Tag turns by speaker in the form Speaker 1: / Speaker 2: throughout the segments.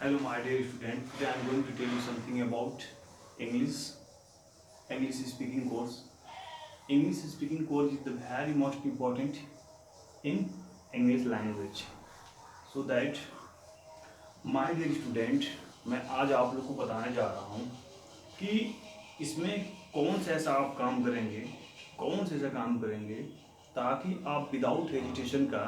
Speaker 1: Hello, my dear student. Today I am going to tell you something about English. English speaking course. English speaking course is the very most important in English language. So that my dear student, मैं आज आप लोग को बताने जा रहा हूँ कि इसमें कौन सा ऐसा आप काम करेंगे, कौन सा ऐसा काम करेंगे ताकि आप विदाउट हेजिटेशन का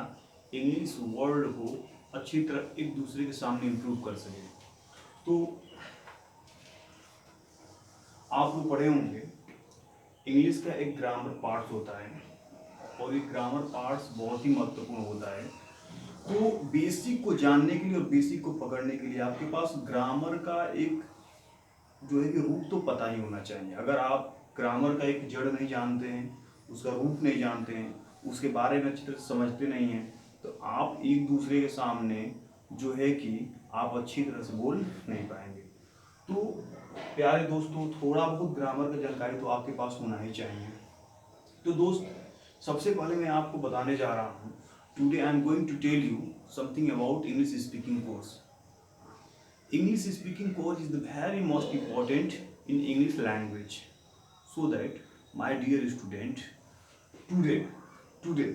Speaker 1: इंग्लिश वर्ड को अच्छी तरह एक दूसरे के सामने इम्प्रूव कर सकें। तो आप लोग पढ़े होंगे इंग्लिश का एक ग्रामर पार्ट्स होता है और ये ग्रामर पार्ट्स बहुत ही महत्वपूर्ण होता है। तो बेसिक को जानने के लिए और बेसिक को पकड़ने के लिए आपके पास ग्रामर का एक जो है कि रूप तो पता ही होना चाहिए। अगर आप ग्रामर का एक जड़ नहीं जानते हैं, उसका रूप नहीं जानते हैं, उसके बारे में अच्छी तरह से समझते नहीं हैं, तो आप एक दूसरे के सामने जो है कि आप अच्छी तरह से बोल नहीं पाएंगे। तो प्यारे दोस्तों, थोड़ा बहुत ग्रामर का जानकारी तो आपके पास होना ही चाहिए। तो दोस्त, सबसे पहले मैं आपको बताने जा रहा हूँ, today I am going to tell you something about English speaking course. English speaking course is the very most important in English language. So that my dear student, today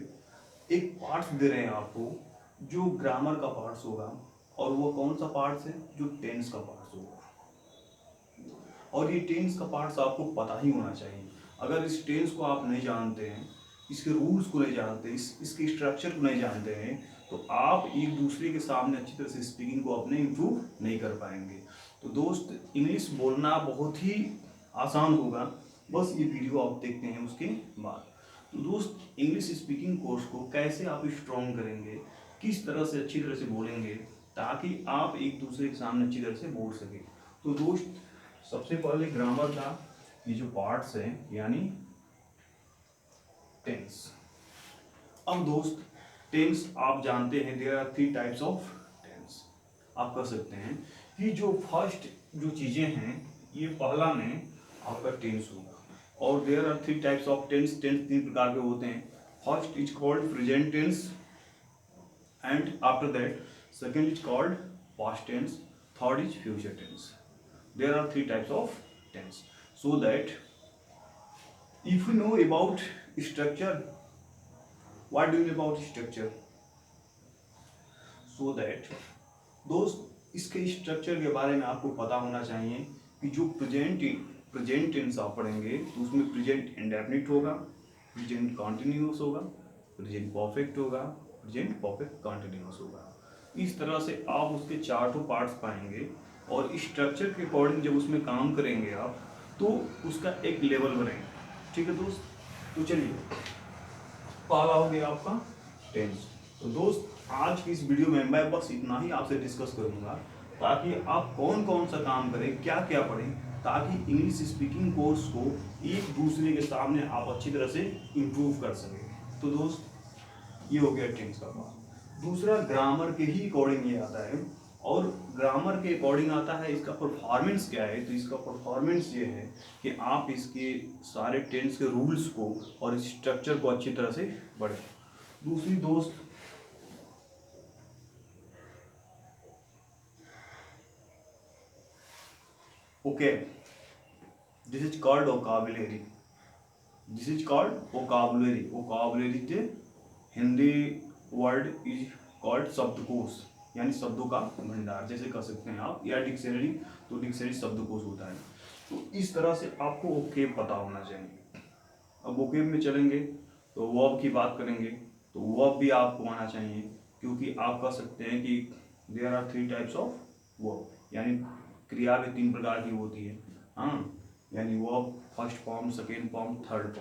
Speaker 1: एक पार्ट्स दे रहे हैं आपको जो ग्रामर का parts होगा, और वो कौन सा पार्ट्स है? जो टेंस का पार्ट्स होगा। और ये टेंस का पार्ट्स आपको पता ही होना चाहिए। अगर इस टेंस को आप नहीं जानते हैं, इसके रूल्स को नहीं जानते, इसके स्ट्रक्चर को नहीं जानते हैं, तो आप एक दूसरे के सामने अच्छी तरह से स्पीकिंग को अपने इम्प्रूव नहीं कर पाएंगे। तो दोस्त, इंग्लिश बोलना बहुत ही आसान होगा, बस ये वीडियो आप देखते हैं उसके बाद। तो दोस्त, इंग्लिश स्पीकिंग कोर्स को कैसे आप स्ट्रॉन्ग करेंगे, किस तरह से अच्छी तरह से बोलेंगे ताकि आप एक दूसरे के सामने अच्छी तरह से बोल सकें। तो दोस्त, सबसे पहले ग्रामर का ये जो पार्ट्स हैं यानी टेंस। अब दोस्त, टेंस आप जानते हैं, there are 3 types of tense. आप कर सकते हैं कि जो फर्स्ट जो चीज़ें हैं, ये पहला में आपका टेंस होगा। और there are 3 types of tense. Tense 3 प्रकार के होते हैं। First is called present tense, and after that second is called past tense, third is future tense. There are 3 types of tense. So that if you know about structure, what do you know about structure? So that दोस्त, इसके structure के बारे में आपको पता होना चाहिए कि जो प्रेजेंट टेंस आप पढ़ेंगे तो उसमें प्रेजेंट इंडेफिनिट होगा, प्रेजेंट कॉन्टिन्यूस होगा, प्रेजेंट परफेक्ट होगा, प्रेजेंट परफेक्ट कॉन्टिन्यूस होगा। इस तरह से आप उसके 4 पार्ट्स पाएंगे और स्ट्रक्चर के अकॉर्डिंग जब उसमें काम करेंगे आप, तो उसका एक लेवल बनेगा। ठीक है दोस्त, तो चलिए, पहला हो गया आपका टेंस। तो दोस्त, आज की इस वीडियो में मैं बस इतना ही आपसे डिस्कस करूंगा ताकि आप कौन कौन सा काम करें, क्या क्या पढ़ें, ताकि इंग्लिश स्पीकिंग कोर्स को एक दूसरे के सामने आप अच्छी तरह से इम्प्रूव कर सकें। तो दोस्त, ये हो गया टेंस का पार्ट। दूसरा, ग्रामर के ही अकॉर्डिंग ये आता है, और ग्रामर के अकॉर्डिंग आता है इसका परफॉर्मेंस क्या है। तो इसका परफॉर्मेंस ये है कि आप इसके सारे टेंस के रूल्स को और स्ट्रक्चर को अच्छी तरह से पढ़ें। दूसरी दोस्त, okay, this is called vocabulary. This is called vocabulary. Vocabulary के हिंदी वर्ड इज कॉल्ड शब्दकोश, यानी शब्दों का भंडार जैसे कह सकते हैं आप, या डिक्शनरी। तो डिक्शनरी शब्दकोश होता है। तो इस तरह से आपको वोकेब पता होना चाहिए। अब वोकेब में चलेंगे तो वर्ब की बात करेंगे, तो वर्ब भी आपको आना चाहिए, क्योंकि आप कह सकते हैं कि there are 3 types of verb, यानी क्रिया भी 3 प्रकार की होती है। हाँ, यानी verb first form, second form, third form.